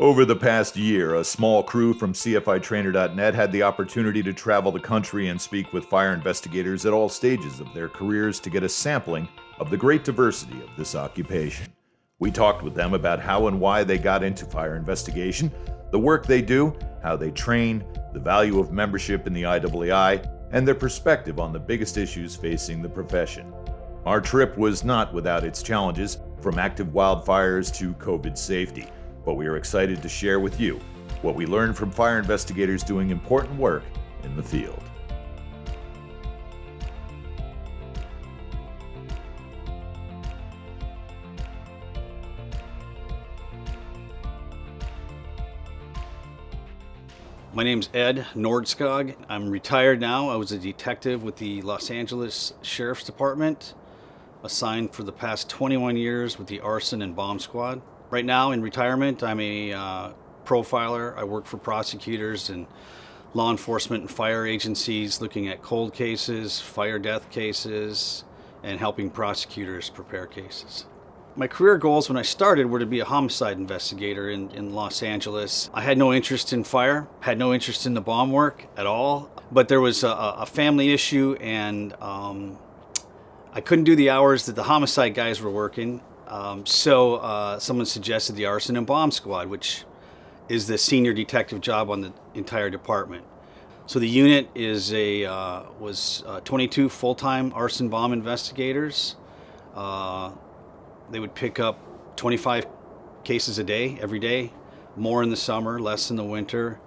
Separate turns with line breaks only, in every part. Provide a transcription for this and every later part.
Over the past year, a small crew from CFITrainer.net had the opportunity to travel the country and speak with fire investigators at all stages of their careers to get a sampling of the great diversity of this occupation. We talked with them about how and why they got into fire investigation, the work they do, how they train, the value of membership in the IAAI, and their perspective on the biggest issues facing the profession. Our trip was not without its challenges, from active wildfires to COVID safety. But we are excited to share with you what we learned from fire investigators doing important work in the field.
My name's Ed Nordskog. I'm retired now. I was a detective with the Los Angeles Sheriff's Department, assigned for the past 21 years with the arson and bomb squad. Right now in retirement, I'm a profiler. I work for prosecutors and law enforcement and fire agencies looking at cold cases, fire death cases, and helping prosecutors prepare cases. My career goals when I started were to be a homicide investigator in Los Angeles. I had no interest in fire, had no interest in the bomb work at all, but there was a family issue and I couldn't do the hours that the homicide guys were working. So someone suggested the arson and bomb squad, which is the senior detective job on the entire department. So the unit was 22 full-time arson bomb investigators. They would pick up 25 cases a day, every day, more in the summer, less in the winter.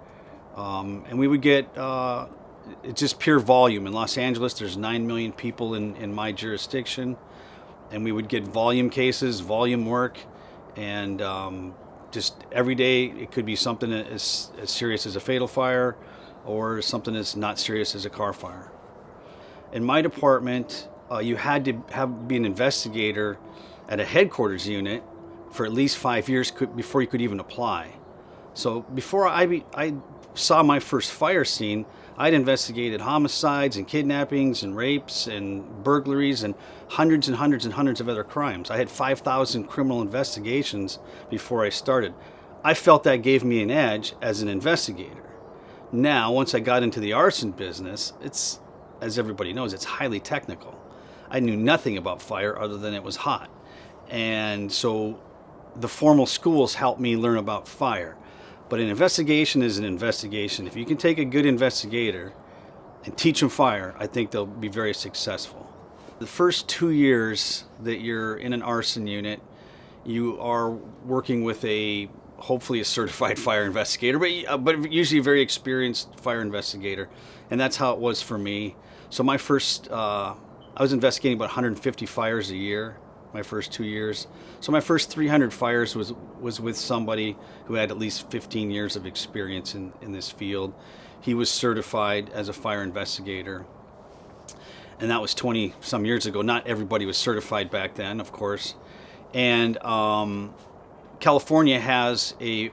And we would get it's just pure volume. In Los Angeles, there's 9 million people in my jurisdiction. And we would get volume cases, volume work, and just every day it could be something as serious as a fatal fire or something as not serious as a car fire. In my department, you had to be an investigator at a headquarters unit for at least 5 years before you could even apply. So before I saw my first fire scene, I'd investigated homicides and kidnappings and rapes and burglaries and hundreds and hundreds and hundreds of other crimes. I had 5,000 criminal investigations before I started. I felt that gave me an edge as an investigator. Now, once I got into the arson business, it's, as everybody knows, it's highly technical. I knew nothing about fire other than it was hot. And so the formal schools helped me learn about fire. But an investigation is an investigation. If you can take a good investigator and teach them fire, I think they'll be very successful. The first 2 years that you're in an arson unit, you are working with hopefully a certified fire investigator, but usually a very experienced fire investigator. And that's how it was for me. So I was investigating about 150 fires a year. My first 2 years. So my first 300 fires was with somebody who had at least 15 years of experience in this field. He was certified as a fire investigator. And that was 20 some years ago. Not everybody was certified back then, of course. And California had a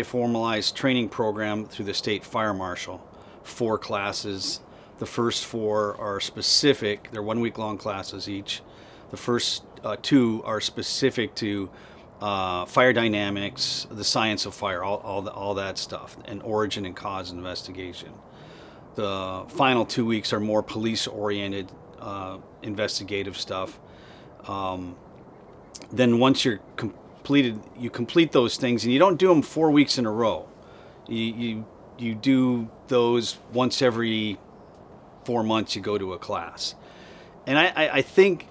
formalized training program through the state fire marshal. 4 classes. The first 4 are specific. They're 1 week long classes each. The first 2 are specific to fire dynamics, the science of fire, all that stuff, and origin and cause investigation. The final 2 weeks are more police-oriented investigative stuff. Then once you complete those things, and you don't do them 4 weeks in a row. You do those once every 4 months. You go to a class, and I think,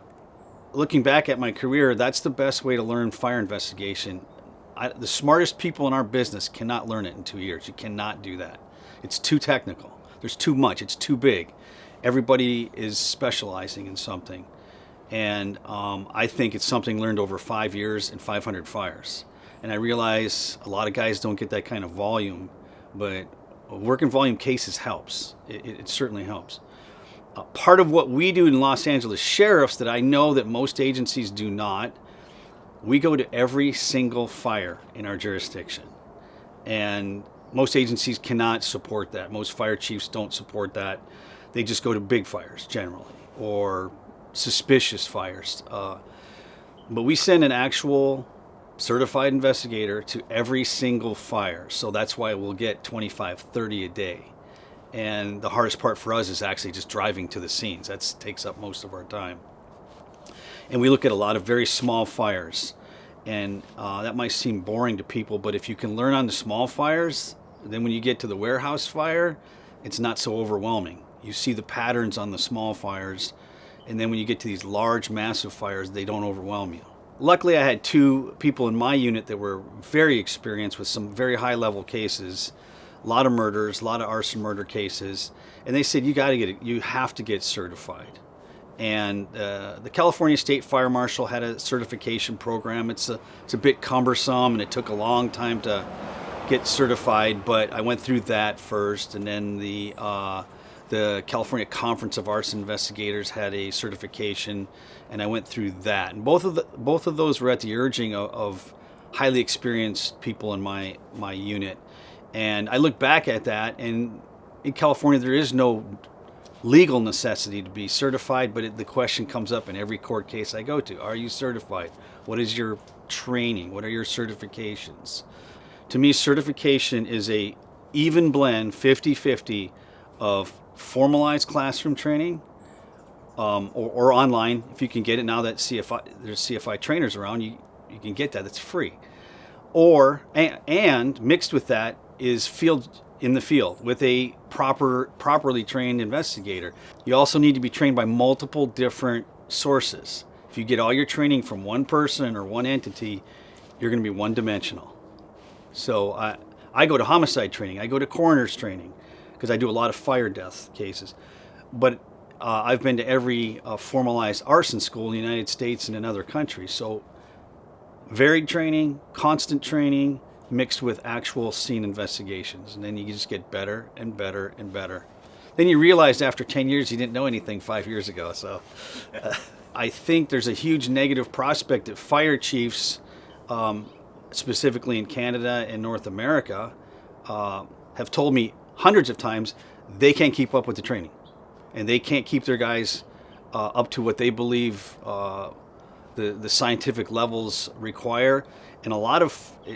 looking back at my career, that's the best way to learn fire investigation. The smartest people in our business cannot learn it in 2 years. You cannot do that. It's too technical. There's too much. It's too big. Everybody is specializing in something. And I think it's something learned over 5 years and 500 fires. And I realize a lot of guys don't get that kind of volume, but working volume cases helps. It certainly helps. Part of what we do in Los Angeles sheriffs that I know that most agencies do not, we go to every single fire in our jurisdiction. And most agencies cannot support that. Most fire chiefs don't support that. They just go to big fires generally, or suspicious fires. But we send an actual certified investigator to every single fire. So that's why we'll get 25, 30 a day. And the hardest part for us is actually just driving to the scenes. That takes up most of our time. And we look at a lot of very small fires. And that might seem boring to people, but if you can learn on the small fires, then when you get to the warehouse fire, it's not so overwhelming. You see the patterns on the small fires, and then when you get to these large, massive fires, they don't overwhelm you. Luckily, I had 2 people in my unit that were very experienced with some very high-level cases, a lot of murders, a lot of arson murder cases, and they said, you have to get certified. And the California State Fire Marshal had a certification program. It's a bit cumbersome, and it took a long time to get certified, but I went through that first, and then the California Conference of Arson Investigators had a certification, and I went through that. And both of those were at the urging of highly experienced people in my unit. And I look back at that, and in California there is no legal necessity to be certified, but the question comes up in every court case I go to. Are you certified? What is your training? What are your certifications? To me, certification is a even blend, 50-50, of formalized classroom training or online, if you can get it. Now that there's CFI trainers around, you can get that. It's free. And mixed with that is in the field with a properly trained investigator. You also need to be trained by multiple different sources. If you get all your training from one person or one entity, you're going to be one-dimensional. So I go to homicide training. I go to coroner's training because I do a lot of fire death cases. But I've been to every formalized arson school in the United States and in other countries. So varied training, constant training, mixed with actual scene investigations. And then you just get better and better and better. Then you realize after 10 years you didn't know anything 5 years ago. So I think there's a huge negative prospect that fire chiefs, specifically in Canada and North America, have told me hundreds of times they can't keep up with the training. And they can't keep their guys up to what they believe the scientific levels require. And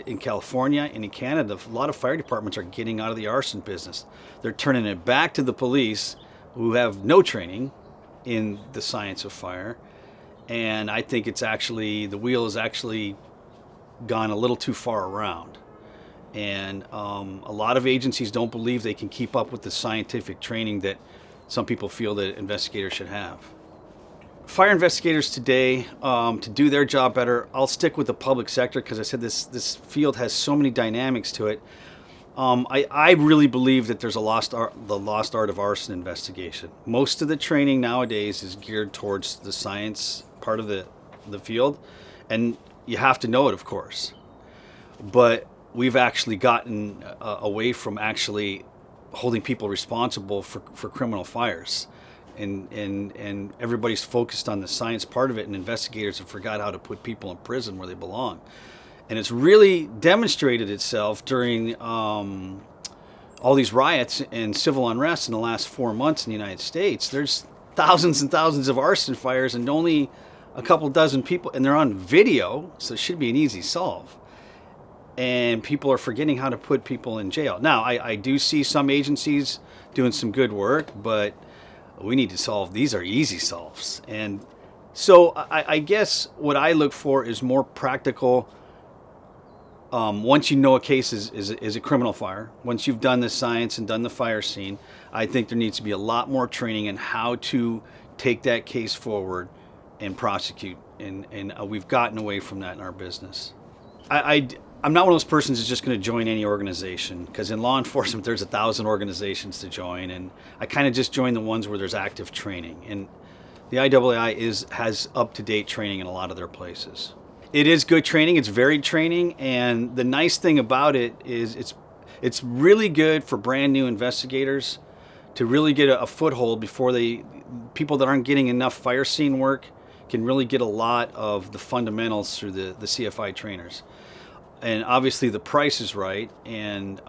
in California and in Canada, a lot of fire departments are getting out of the arson business. They're turning it back to the police, who have no training in the science of fire. And I think the wheel has actually gone a little too far around. And a lot of agencies don't believe they can keep up with the scientific training that some people feel that investigators should have. Fire investigators today, to do their job better, I'll stick with the public sector because I said this field has so many dynamics to it. I really believe that there's the lost art of arson investigation. Most of the training nowadays is geared towards the science part of the field, and you have to know it, of course. But we've actually gotten away from actually holding people responsible for criminal fires. And everybody's focused on the science part of it, and investigators have forgot how to put people in prison where they belong. And it's really demonstrated itself during all these riots and civil unrest in the last 4 months in the United States. There's thousands and thousands of arson fires and only a couple dozen people, and they're on video, so it should be an easy solve. And people are forgetting how to put people in jail. Now, I do see some agencies doing some good work, but we need to solve. These are easy solves. And so I guess what I look for is more practical. Once you know a case is a criminal fire, once you've done the science and done the fire scene, I think there needs to be a lot more training in how to take that case forward and prosecute. And we've gotten away from that in our business. I'm not one of those persons who's just going to join any organization, because in law enforcement there's 1,000 organizations to join, and I kind of just join the ones where there's active training. And the IAAI has up-to-date training in a lot of their places. It is good training. It's varied training, and the nice thing about it is it's really good for brand new investigators to really get a foothold before people that aren't getting enough fire scene work can really get a lot of the fundamentals through the CFI trainers. And obviously the price is right, and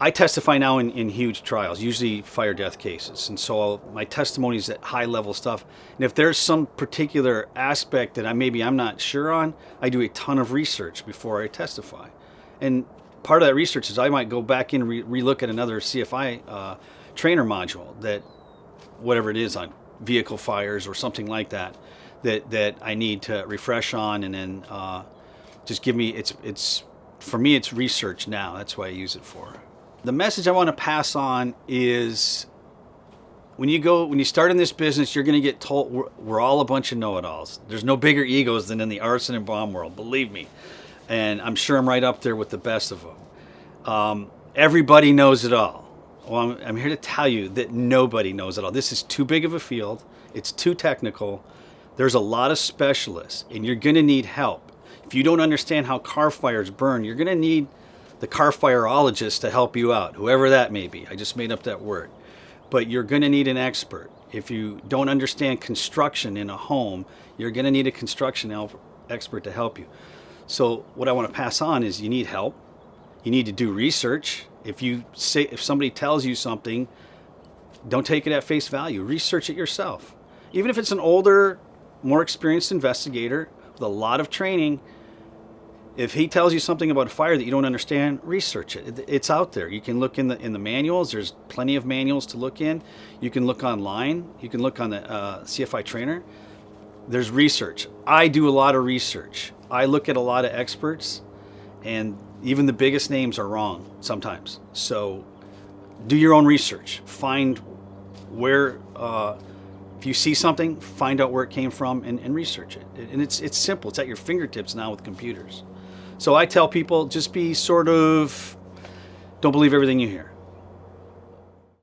I testify now in huge trials, usually fire death cases. And so my testimony is at high level stuff. And if there's some particular aspect that I'm not sure on, I do a ton of research before I testify. And part of that research is I might go back in and relook at another CFI trainer module, that whatever it is on vehicle fires or something like that I need to refresh on, and then just give me, for me it's research now. That's what I use it for. The message I want to pass on is when you start in this business, you're going to get told we're all a bunch of know-it-alls. There's no bigger egos than in the arson and bomb world, believe me. And I'm sure I'm right up there with the best of them. Everybody knows it all. Well, I'm here to tell you that nobody knows it all. This is too big of a field. It's too technical. There's a lot of specialists, and you're going to need help. If you don't understand how car fires burn, you're going to need the car fireologist to help you out, whoever that may be. I just made up that word. But you're going to need an expert. If you don't understand construction in a home, you're going to need a construction expert to help you. So what I want to pass on is you need help. You need to do research. If somebody tells you something, don't take it at face value. Research it yourself. Even if it's an older, more experienced investigator with a lot of training, if he tells you something about a fire that you don't understand, research it. It's out there. You can look in the manuals. There's plenty of manuals to look in. You can look online. You can look on the CFI trainer. There's research. I do a lot of research. I look at a lot of experts, and even the biggest names are wrong sometimes. So do your own research. Find where, if you see something, find out where it came from and research it. And it's simple. It's at your fingertips now with computers. So I tell people, just be don't believe everything you hear.